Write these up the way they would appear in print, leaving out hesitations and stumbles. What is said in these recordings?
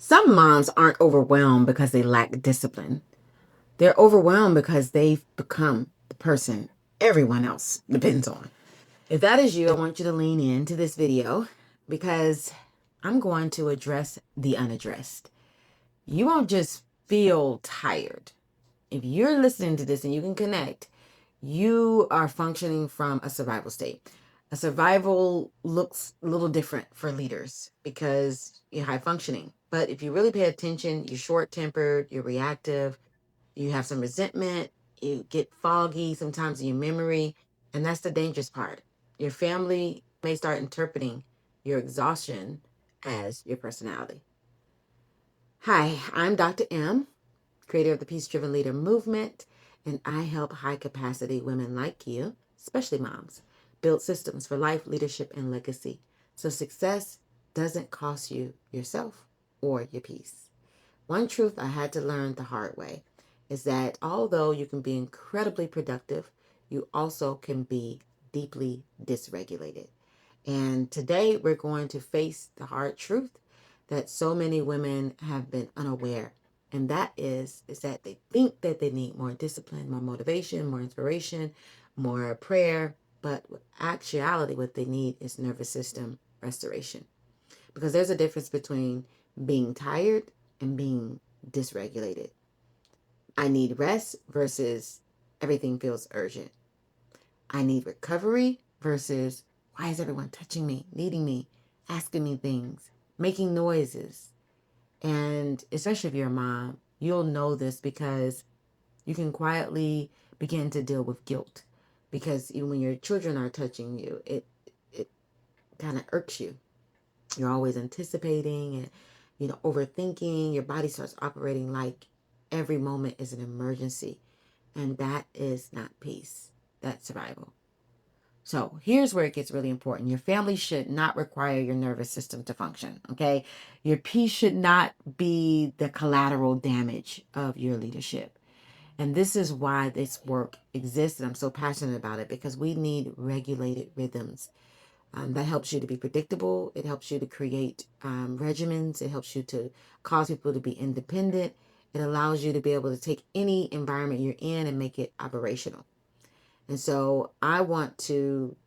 Some moms aren't overwhelmed because they lack discipline. They're overwhelmed because they've become the person everyone else depends on. If that is you, I want you to lean into this video because I'm going to address the unaddressed. You won't just feel tired. If you're listening to this and you can connect, you are functioning from a survival state. A survival looks a little different for leaders because you're high functioning. But if you really pay attention, you're short tempered, you're reactive, you have some resentment, you get foggy sometimes in your memory. And that's the dangerous part. Your family may start interpreting your exhaustion as your personality. Hi, I'm Dr. M, creator of the Peace Driven Leader Movement, and I help high capacity women like you, especially moms, build systems for life, leadership, and legacy. So success doesn't cost you yourself or your peace. One truth I had to learn the hard way is that although you can be incredibly productive, you also can be deeply dysregulated. And today we're going to face the hard truth that so many women have been unaware. And that is that they think that they need more discipline, more motivation, more inspiration, more prayer. But in actuality, what they need is nervous system restoration. Because there's a difference between being tired and being dysregulated. I need rest versus everything feels urgent. I need recovery versus why is everyone touching me, needing me, asking me things, making noises. And especially if you're a mom, you'll know this because you can quietly begin to deal with guilt. Because even when your children are touching you, it kind of irks you. You're always anticipating and overthinking. Your body starts operating like every moment is an emergency. And that is not peace. That's survival. So here's where it gets really important. Your family should not require your nervous system to function, okay? Your peace should not be the collateral damage of your leadership. And this is why this work exists, and I'm so passionate about it, because we need regulated rhythms. That helps you to be predictable. It helps you to create regimens. It helps you to cause people to be independent. It allows you to be able to take any environment you're in and make it operational. And so I want to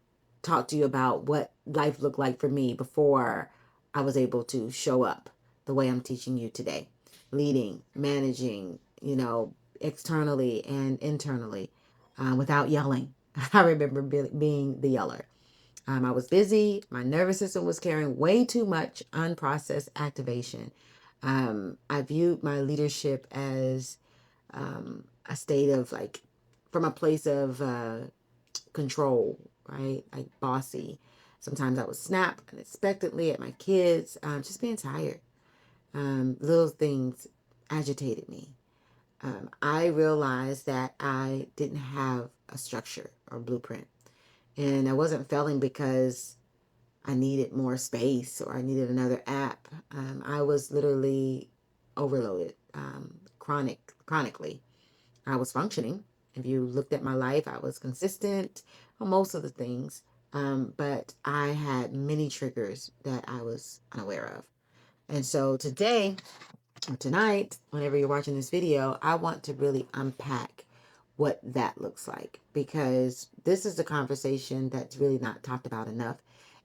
talk to you about what life looked like for me before I was able to show up the way I'm teaching you today. Leading, managing, externally and internally without yelling. I remember being the yeller. I was busy. My nervous system was carrying way too much unprocessed activation. I viewed my leadership as a state of from a place of control, right? Like bossy. Sometimes I would snap unexpectedly at my kids, just being tired. Little things agitated me. I realized that I didn't have a structure or blueprint. And I wasn't failing because I needed more space or I needed another app. I was literally overloaded, chronically. I was functioning. If you looked at my life, I was consistent on most of the things, but I had many triggers that I was unaware of. And so today, or tonight, whenever you're watching this video, I want to really unpack what that looks like, because this is the conversation that's really not talked about enough.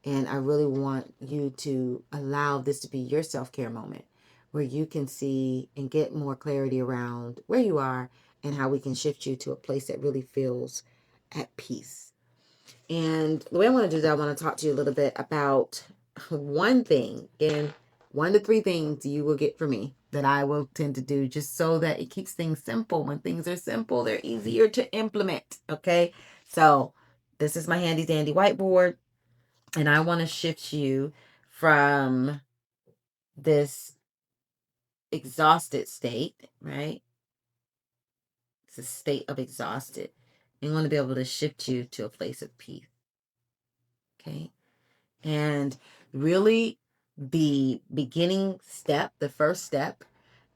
And I really want you to allow this to be your self-care moment where you can see and get more clarity around where you are and how we can shift you to a place that really feels at peace. And the way I want to do that, I want to talk to you a little bit about one thing, and 1 to 3 things you will get from me that I will tend to do just so that it keeps things simple. When things are simple, they're easier to implement. Okay. So this is my handy dandy whiteboard, and I want to shift you from this exhausted state, right? It's a state of exhausted. And I want to be able to shift you to a place of peace. Okay. And really, the beginning step, the first step,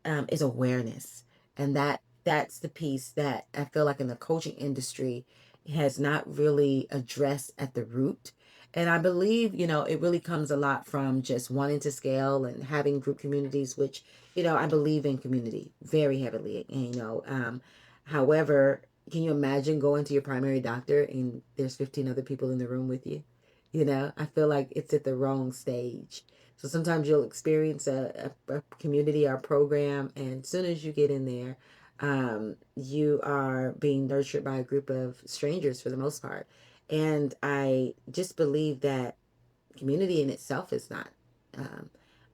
is awareness. And that's the piece that I feel like in the coaching industry has not really addressed at the root. And I believe, it really comes a lot from just wanting to scale and having group communities, which, I believe in community very heavily. And, however, can you imagine going to your primary doctor and there's 15 other people in the room with you? I feel like it's at the wrong stage. So sometimes you'll experience a community or a program, and as soon as you get in there, you are being nurtured by a group of strangers for the most part. And I just believe that community in itself is not um,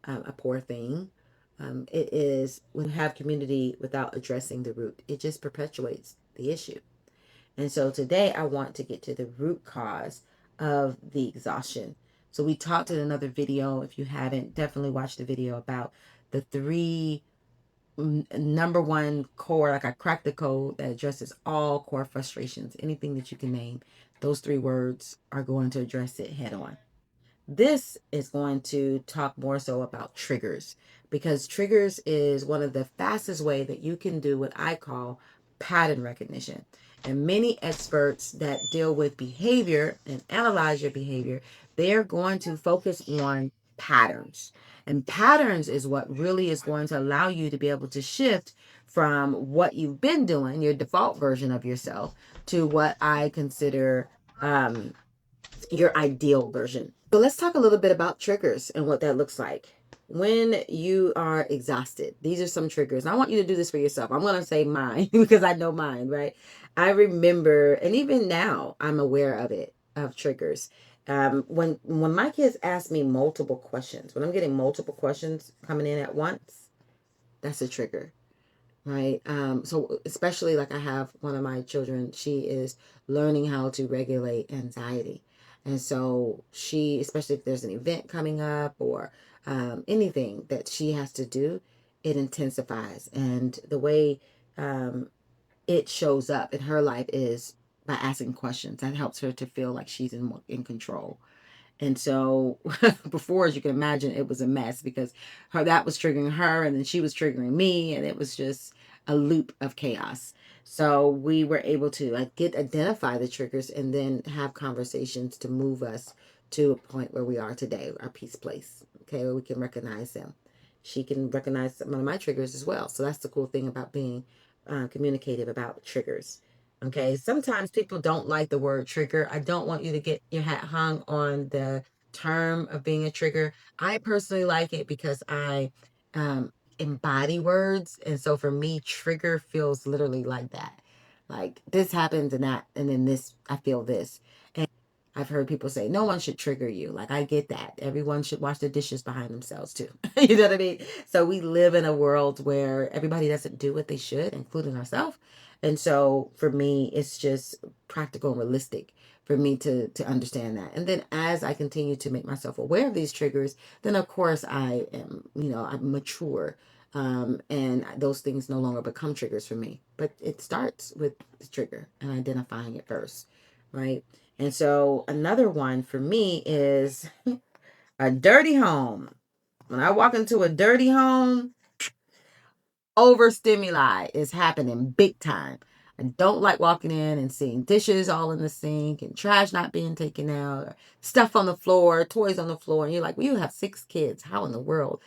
a poor thing. It is when you have community without addressing the root, it just perpetuates the issue. And so today I want to get to the root cause of the exhaustion. So we talked in another video. If you haven't, definitely watch the video about the three number one core, like I cracked the code that addresses all core frustrations, anything that you can name. Those three words are going to address it head on. This is going to talk more so about triggers, because triggers is one of the fastest way that you can do what I call pattern recognition. And many experts that deal with behavior and analyze your behavior, they're going to focus on patterns. And patterns is what really is going to allow you to be able to shift from what you've been doing, your default version of yourself, to what I consider your ideal version. So let's talk a little bit about triggers and what that looks like. When you are exhausted, these are some triggers. And I want you to do this for yourself. I'm going to say mine because I know mine, right? I remember, and even now I'm aware of it, of triggers. When my kids ask me multiple questions, when I'm getting multiple questions coming in at once, that's a trigger, right? So especially like I have one of my children, she is learning how to regulate anxiety. And so she, especially if there's an event coming up or anything that she has to do, it intensifies. And the way it shows up in her life is by asking questions. That helps her to feel like she's in control. And so before, as you can imagine, it was a mess because that was triggering her and then she was triggering me, and it was just a loop of chaos. So we were able to identify the triggers and then have conversations to move us to a point where we are today, our peace place. Okay, where we can recognize them. She can recognize some of my triggers as well. So that's the cool thing about being communicative about triggers. Okay, sometimes people don't like the word trigger. I don't want you to get your hat hung on the term of being a trigger. I personally like it because I um, embody words. And so for me, trigger feels literally like that. Like this happens and that, and then this, I feel this. And I've heard people say, no one should trigger you. Like, I get that. Everyone should wash the dishes behind themselves, too. You know what I mean? So we live in a world where everybody doesn't do what they should, including ourselves. And so for me, it's just practical and realistic for me to understand that. And then as I continue to make myself aware of these triggers, then of course I am, I'm mature. And those things no longer become triggers for me. But it starts with the trigger and identifying it first, right? And so another one for me is a dirty home. When I walk into a dirty home, overstimuli is happening big time. I don't like walking in and seeing dishes all in the sink and trash not being taken out, or stuff on the floor, toys on the floor. And you're like, well, you have 6 kids. How in the world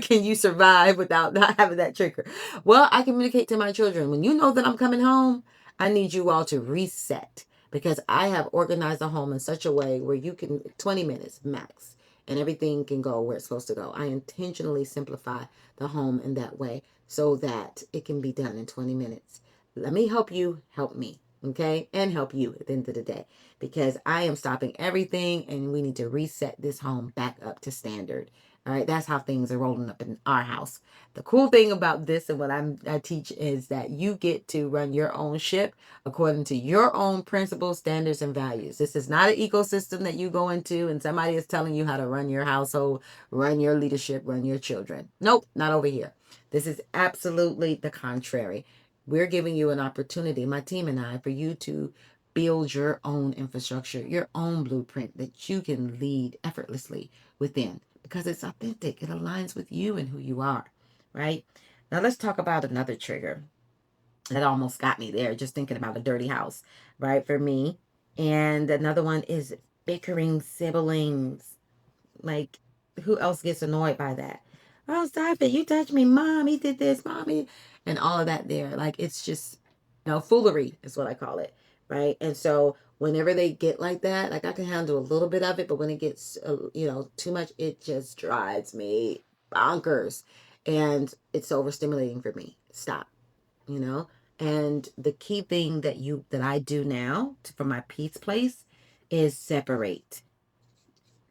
can you survive without not having that trigger? Well, I communicate to my children, when you know that I'm coming home, I need you all to reset, because I have organized the home in such a way where you can, 20 minutes max, and everything can go where it's supposed to go. I intentionally simplify the home in that way so that it can be done in 20 minutes. Let me help you help me, okay? And help you at the end of the day, because I am stopping everything and we need to reset this home back up to standard. All right, that's how things are rolling up in our house. The cool thing about this and what I teach is that you get to run your own ship according to your own principles, standards, and values. This is not an ecosystem that you go into and somebody is telling you how to run your household, run your leadership, run your children. Nope, not over here. This is absolutely the contrary. We're giving you an opportunity, my team and I, for you to build your own infrastructure, your own blueprint that you can lead effortlessly within, because it's authentic. It aligns with you and who you are, right? Now let's talk about another trigger that almost got me there, just thinking about a dirty house, right? For me. And another one is bickering siblings. Like, who else gets annoyed by that? Oh, stop it. You touched me, mom. He did this, mommy. And all of that there. Like, it's just, foolery is what I call it. Right. And so whenever they get like that, like, I can handle a little bit of it, but when it gets, too much, it just drives me bonkers. And it's overstimulating for me. Stop, you know? And the key thing that I do now for my peace place is separate.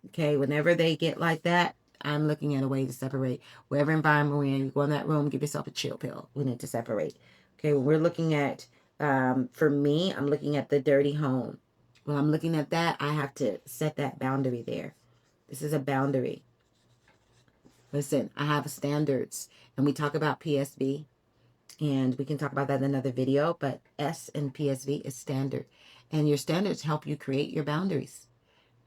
Okay, whenever they get like that, I'm looking at a way to separate. Whatever environment we're in, you go in that room, give yourself a chill pill. We need to separate. Okay, when we're looking at, for me, I'm looking at the dirty home. When I'm looking at that, I have to set that boundary there. This is a boundary. Listen, I have standards, and we talk about PSV, and we can talk about that in another video, but S and PSV is standard. And your standards help you create your boundaries.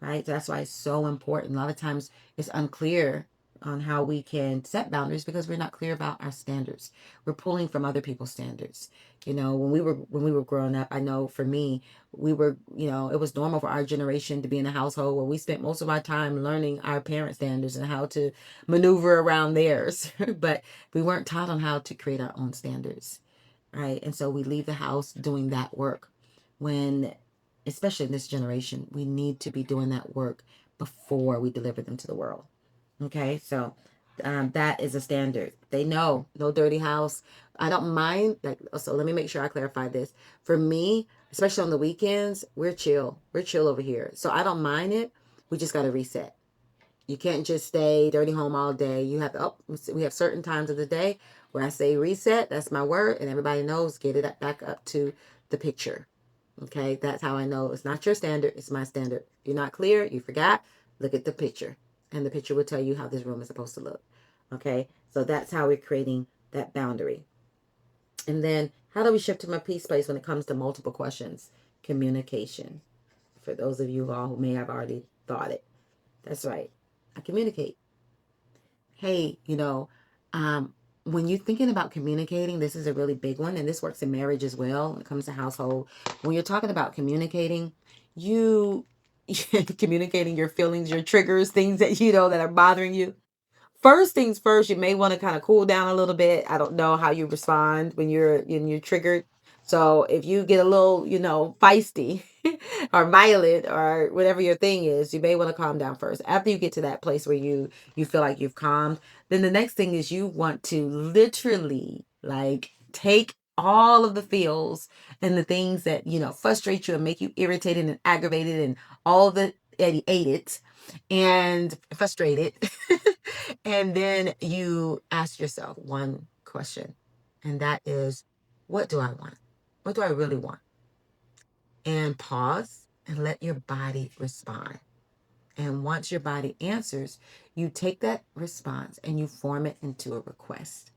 Right? That's why it's so important. A lot of times it's unclear on how we can set boundaries because we're not clear about our standards. We're pulling from other people's standards. When we were growing up, I know for me, we were, it was normal for our generation to be in a household where we spent most of our time learning our parents' standards and how to maneuver around theirs. But we weren't taught on how to create our own standards. Right? And so we leave the house doing that work when, especially in this generation, we need to be doing that work before we deliver them to the world. Okay, so that is a standard. They know no dirty house. I don't mind. Like, so let me make sure I clarify this. For me, especially on the weekends, we're chill. We're chill over here, so I don't mind it. We just got to reset. You can't just stay dirty home all day. You have to, we have certain times of the day where I say reset. That's my word, and everybody knows get it back up to the picture. Okay, that's how I know it's not your standard, it's my standard. If you're not clear, you forgot, look at the picture, and the picture will tell you how this room is supposed to look. Okay, so that's how we're creating that boundary. And then, how do we shift to my peace place when it comes to multiple questions? Communication. For those of you all who may have already thought it, that's right. I communicate. Hey, when you're thinking about communicating, this is a really big one, and this works in marriage as well when it comes to household. When you're talking about communicating, you communicating your feelings, your triggers, things that that are bothering you. First things first, you may want to kind of cool down a little bit. I don't know how you respond when you're triggered. So if you get a little, feisty or violent or whatever your thing is, you may want to calm down first. After you get to that place where you feel like you've calmed, then the next thing is you want to literally like take all of the feels and the things that frustrate you and make you irritated and aggravated and all the ate it and frustrated. And then you ask yourself one question, and that is, what do I want? What do I really want? And pause and let your body respond. And once your body answers, you take that response and you form it into a request.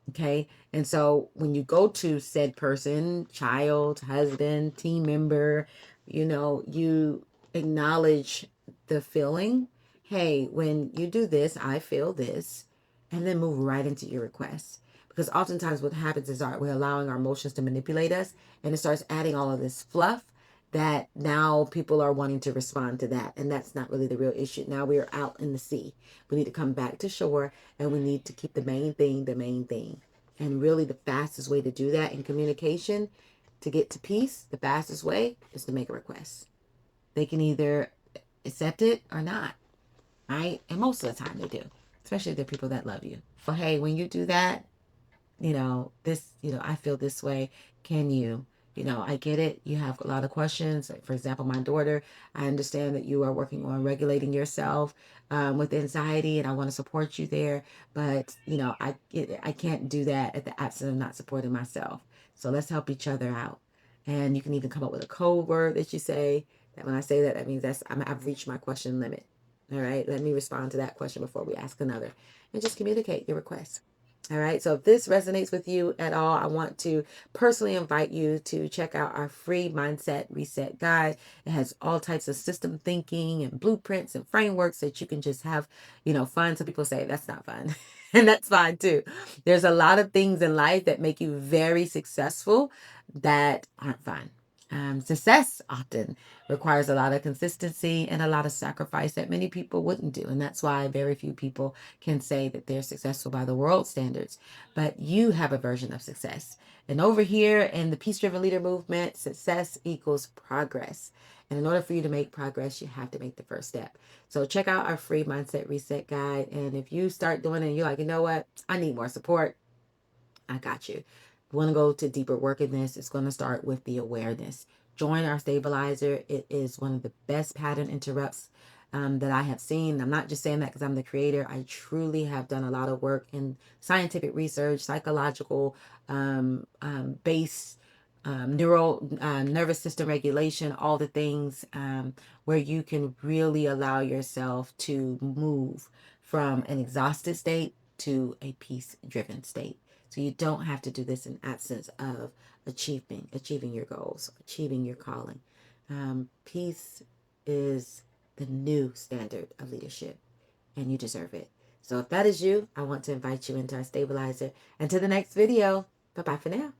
Okay. And so when you go to said person, child, husband, team member, you acknowledge the feeling. Hey, when you do this, I feel this, and then move right into your request. Because oftentimes what happens is we're allowing our emotions to manipulate us, and it starts adding all of this fluff that now people are wanting to respond to that. And that's not really the real issue. Now we are out in the sea. We need to come back to shore, and we need to keep the main thing the main thing. And really the fastest way to do that in communication, to get to peace, the fastest way is to make a request. They can either accept it or not, right? And most of the time they do, especially if they're people that love you. So, hey, when you do that, I feel this way. Can you, I get it. You have a lot of questions. Like, for example, my daughter, I understand that you are working on regulating yourself with anxiety, and I want to support you there. But, I can't do that at the absence of not supporting myself. So let's help each other out. And you can even come up with a code word that you say that when I say that, that means I've reached my question limit. All right. Let me respond to that question before we ask another, and just communicate your request. All right. So if this resonates with you at all, I want to personally invite you to check out our free mindset reset guide. It has all types of system thinking and blueprints and frameworks that you can just have, fun. Some people say that's not fun. And that's fine too. There's a lot of things in life that make you very successful that aren't fun. Success often requires a lot of consistency and a lot of sacrifice that many people wouldn't do. And that's why very few people can say that they're successful by the world standards. But you have a version of success. And over here in the Peace Driven Leader Movement, success equals progress. And in order for you to make progress, you have to make the first step. So check out our free Mindset Reset Guide. And if you start doing it and you're like, you know what, I need more support, I got you. You want to go to deeper work in this, it's going to start with the awareness. Join our stabilizer. It is one of the best pattern interrupts that I have seen. I'm not just saying that because I'm the creator. I truly have done a lot of work in scientific research, psychological base, nervous system regulation, all the things where you can really allow yourself to move from an exhausted state to a peace driven state. So you don't have to do this in absence of achieving your goals, achieving your calling. Peace is the new standard of leadership, and you deserve it. So if that is you, I want to invite you into our stabilizer. And to the next video. Bye-bye for now.